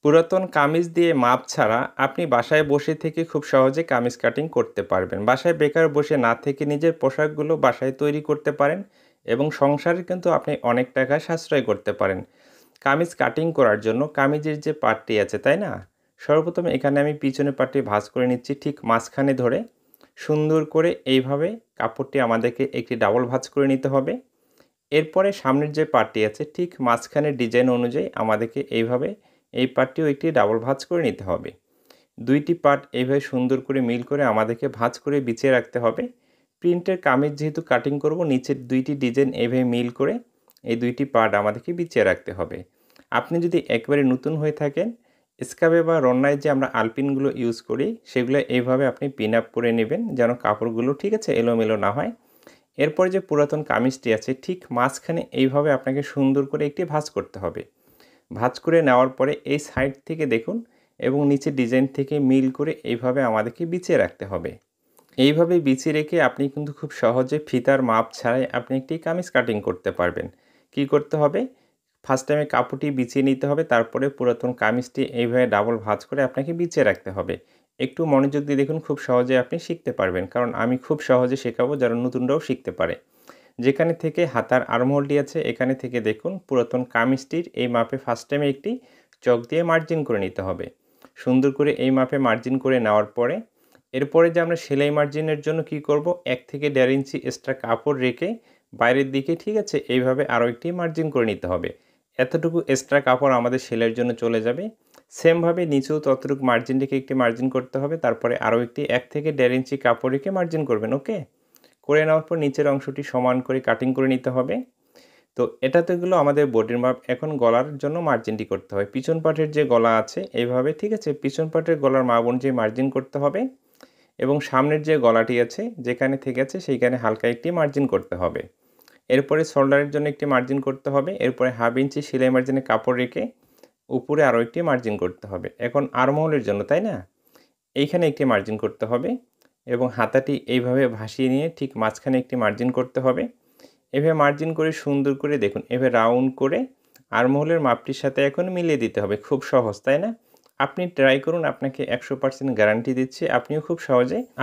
পুরাতন কামিজ দিয়ে মাপ ছাড়া আপনি বাসায় বসে থেকে খুব সহজে কামিজ কাটিং করতে পারবেন। বাসায় বেকার বসে না থেকে নিজের পোশাকগুলো বাসায় তৈরি করতে পারেন এবং সংসারে কিন্তু আপনি অনেক টাকা সাশ্রয় করতে পারেন। কামিজ কাটিং করার জন্য কামিজের যে পার্টটি আছে, তাই না? সর্বপ্রথম এখানে আমি পিছনের পার্টটি ভাঁজ করে নিচ্ছি ঠিক মাঝখানে ধরে। সুন্দর করে এইভাবে কাপড়টি আমাদেরকে একটি ডাবল ভাঁজ করে নিতে হবে। এরপরে সামনের যে পার্টটি আছে ঠিক মাঝখানের ডিজাইন অনুযায়ী আমাদেরকে এইভাবে এই পার্টটিও একটি ডাবল ভাঁজ করে নিতে হবে। দুইটি পার্ট এইভাবে সুন্দর করে মিল করে আমাদেরকে ভাঁজ করে বিছিয়ে রাখতে হবে। প্রিন্টের কামিজ যেহেতু কাটিং করব, নিচের দুইটি ডিজাইন এইভাবে মিল করে এই দুইটি পার্ট আমাদেরকে বিছিয়ে রাখতে হবে। আপনি যদি একবারে নতুন হয়ে থাকেন, স্কার্ফে বা রন্নায় যে আমরা আলপিনগুলো ইউজ করি সেগুলো এইভাবে আপনি পিন আপ করে নেবেন যেন কাপড়গুলো ঠিক আছে এলোমেলো না হয়। এরপরে যে পুরাতন কামিজটি আছে ঠিক মাঝখানে এইভাবে আপনাকে সুন্দর করে একটি ভাঁজ করতে হবে। ভাঁজ করে নেওয়ার পরে এই সাইড থেকে দেখুন এবং নিচের ডিজাইন থেকে মিল করে এইভাবে আমাদেরকে বিছিয়ে রাখতে হবে। এইভাবে বিছিয়ে রেখে আপনি কিন্তু খুব সহজে ফিতার মাপ ছাড়াই আপনি একটি কামিজ কাটিং করতে পারবেন। কি করতে হবে? ফার্স্ট টাইমে কাপড়টি বিছিয়ে নিতে হবে, তারপরে পুরাতন কামিজটি এইভাবে ডাবল ভাঁজ করে আপনাকে বিছিয়ে রাখতে হবে। একটু মনোযোগ দিয়ে দেখুন, খুব সহজে আপনি শিখতে পারবেন, কারণ আমি খুব সহজে শেখাবো যারা নতুনরাও শিখতে পারে। যেখানে থেকে হাতার আর্মহোলটি আছে এখানে থেকে দেখুন পুরাতন কামিজটির এই মাপে ফার্স্ট টাইমে একটি চক দিয়ে মার্জিন করে নিতে হবে। সুন্দর করে এই মাপে মার্জিন করে নেওয়ার পরে এরপরে যে আমরা সেলাই মার্জিনের জন্য কি করব, 1 থেকে 1.5 ইঞ্চি এক্সট্রা কাপড় রেখে বাইরের দিকে ঠিক আছে এইভাবে আরও একটি মার্জিন করে নিতে হবে। এতটুকু এক্সট্রা কাপড় আমাদের সেলাইয়ের জন্য চলে যাবে। সেমভাবে নিচেও ততটুকু মার্জিন রেখে একটি মার্জিন করতে হবে, তারপরে আরও একটি 1 থেকে 1.5 ইঞ্চি কাপড় রেখে মার্জিন করবেন। ওকে, করে নেওয়ার পর নিচের অংশটি সমান করে কাটিং করে নিতে হবে। তো এটা তো গেলো আমাদের বডির মাপ। এখন গলার জন্য মার্জিনটি করতে হয়। পিছন পাটের যে গলা আছে এইভাবে ঠিক আছে পিছন পাটের গলার মাপ অনুযায়ী মার্জিন করতে হবে এবং সামনের যে গলাটি আছে যেখানে থেকে আছে সেইখানে হালকা একটি মার্জিন করতে হবে। এরপরে শোল্ডারের জন্য একটি মার্জিন করতে হবে। এরপরে 1/2 ইঞ্চি সেলাই মার্জিনে কাপড় রেখে উপরে আরও একটি মার্জিন করতে হবে। এখন আর্মহোলের জন্য, তাই না? এইখানে একটি মার্জিন করতে হবে এবং হাতাটি এইভাবে ভাসিয়ে নিয়ে ঠিক মাঝখানে একটি মার্জিন করতে হবে। এভাবে মার্জিন করে সুন্দর করে দেখুন এভাবে রাউন্ড করে আর্মহোলের মাপটির সাথে এখন মিলিয়ে দিতে হবে। খুব সহজ, তাই না? আপনি ট্রাই করুন, আপনাকে 100% গ্যারান্টি দিচ্ছি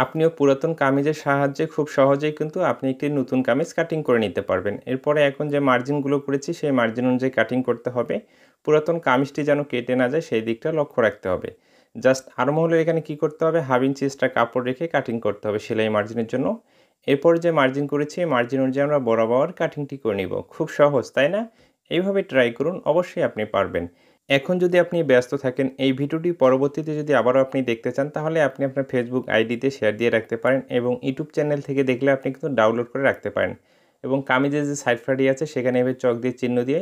আপনিও পুরাতন কামিজের সাহায্যে খুব সহজেই কিন্তু আপনি একটি নতুন কামিজ কাটিং করে নিতে পারবেন। এরপরে এখন যে মার্জিনগুলো করেছি সেই মার্জিন অনুযায়ী কাটিং করতে হবে। পুরাতন কামিজটি যেন কেটে না যায় সেই দিকটা লক্ষ্য রাখতে হবে। জাস্ট আর্মহোলের এখানে কি করতে হবে, 1/2 ইঞ্চি এক্সট্রা কাপড় রেখে কাটিং করতে হবে সেলাই মার্জিনের জন্য। এরপর যে মার্জিন করেছি মার্জিন অনুযায়ী আমরা বরাবর কাটিংটি করে নিব। খুব সহজ, তাই না? এইভাবে ট্রাই করুন, অবশ্যই আপনি পারবেন। এখন যদি আপনি ব্যস্ত থাকেন, এই ভিডিওটি পরবর্তীতে যদি আবারও আপনি দেখতে চান তাহলে আপনি আপনার ফেসবুক আইডিতে শেয়ার দিয়ে রাখতে পারেন এবং ইউটিউব চ্যানেল থেকে দেখলে আপনি কিন্তু ডাউনলোড করে রাখতে পারেন। এবং কামিজের যে সাইড ফাড়ি আছে সেখানে এভাবে চক দিয়ে চিহ্ন দিয়ে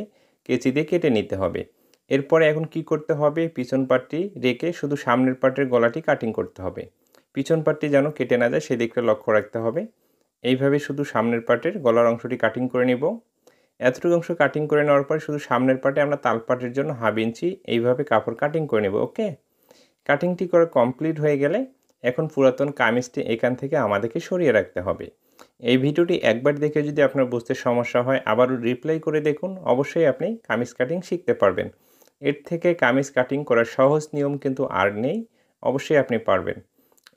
কেচি দিয়ে কেটে নিতে হবে। এরপরে এখন কি করতে হবে, পিছন পার্টটি রেখে শুধু সামনের পার্টের গলাটি কাটিং করতে হবে। পিছন পার্টটি যেন কেটে না যায় সেদিকটা লক্ষ্য রাখতে হবে। এইভাবে শুধু সামনের পার্টের গলার অংশটি কাটিং করে নিব। এতটুকু অংশ কাটিং করে নেওয়ার পর শুধু সামনের পার্টে আমরা তালপাটের জন্য 1/2 ইঞ্চি এইভাবে কাপড় কাটিং করে নেব। ওকে, কাটিংটি করে কমপ্লিট হয়ে গেলে এখন পুরাতন কামিজটি এখান থেকে আমাদেরকে সরিয়ে রাখতে হবে। এই ভিডিওটি একবার দেখে যদি আপনার বুঝতে সমস্যা হয় আবারও রিপ্লাই করে দেখুন, অবশ্যই আপনি কামিজ কাটিং শিখতে পারবেন। এর থেকে কামিজ কাটিং করার সহজ নিয়ম কিন্তু আর নেই, অবশ্যই আপনি পারবেন।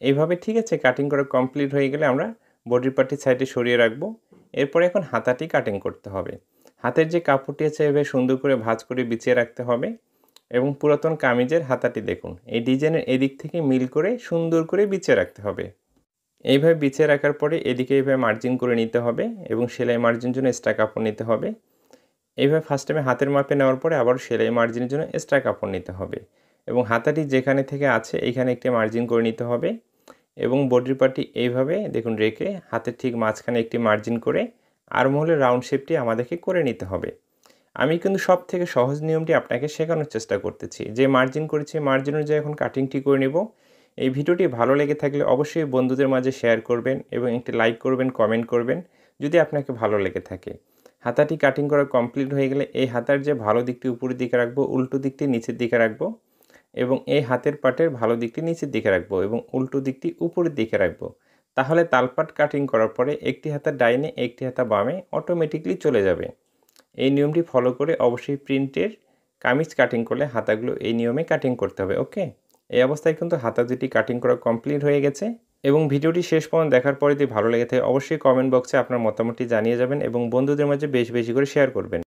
এইভাবে ঠিক আছে কাটিং করা কমপ্লিট হয়ে গেলে আমরা বডির পার্টটি সাইডে সরিয়ে রাখবো। এরপরে এখন হাতাটি কাটিং করতে হবে। হাতের যে কাপড়টি আছে এভাবে সুন্দর করে ভাঁজ করে বিছিয়ে রাখতে হবে এবং পুরাতন কামিজের হাতাটি দেখুন এই ডিজাইনের এদিক থেকে মিল করে সুন্দর করে বিছিয়ে রাখতে হবে। এইভাবে বিছিয়ে রাখার পরে এদিকে এইভাবে মার্জিন করে নিতে হবে এবং সেলাই মার্জিনের জন্য এক্সট্রা কাপড় নিতে হবে। এইভাবে ফার্স্ট টাইমে হাতের মাপে নেওয়ার পরে আবার সেলাই মার্জিনের জন্য এক্সট্রা কাপড় নিতে হবে এবং হাতাটি যেখানে থেকে আছে এইখানে একটি মার্জিন করে নিতে হবে এবং বডির পার্টটি এইভাবে দেখুন রেখে হাতের ঠিক মাঝখানে একটি মার্জিন করে আর্মহোলের রাউন্ড শেপটি আমাদেরকে করে নিতে হবে। আমি কিন্তু সব থেকে সহজ নিয়মটি আপনাকে শেখানোর চেষ্টা করতেছি। যে মার্জিন করেছি মার্জিন অনুযায়ী এখন কাটিংটি করে নেব। এই ভিডিওটি ভালো লেগে থাকলে অবশ্যই বন্ধুদের মাঝে শেয়ার করবেন এবং একটি লাইক করবেন, কমেন্ট করবেন যদি আপনাকে ভালো লেগে থাকে। হাতাটি কাটিং করা কমপ্লিট হয়ে গেলে এই হাতার যে ভালো দিকটি উপরের দিকে রাখবো, উল্টো দিকটি নিচের দিকে রাখবো এবং এই হাতের পাটের ভালো দিকটি নিচের দিকে রাখবো এবং উল্টো দিকটি উপরের দিকে রাখবো। তাহলে তালপাট কাটিং করার পরে একটি হাতা ডাইনে একটি হাতা বামে অটোমেটিকলি চলে যাবে। এই নিয়মটি ফলো করে অবশ্যই প্রিন্টের কামিজ কাটিং করলে হাতাগুলো এই নিয়মে কাটিং করতে হবে। ওকে? এই অবস্থায় কিন্তু হাতা দুটি কাটিং করা কমপ্লিট হয়ে গেছে এবং ভিডিওটি শেষ পর্যন্ত দেখার পরে যদি ভালো লেগে থাকে অবশ্যই কমেন্ট বক্সে আপনার মতামতটি জানিয়ে যাবেন এবং বন্ধুদের মাঝে বেশি করে শেয়ার করবেন।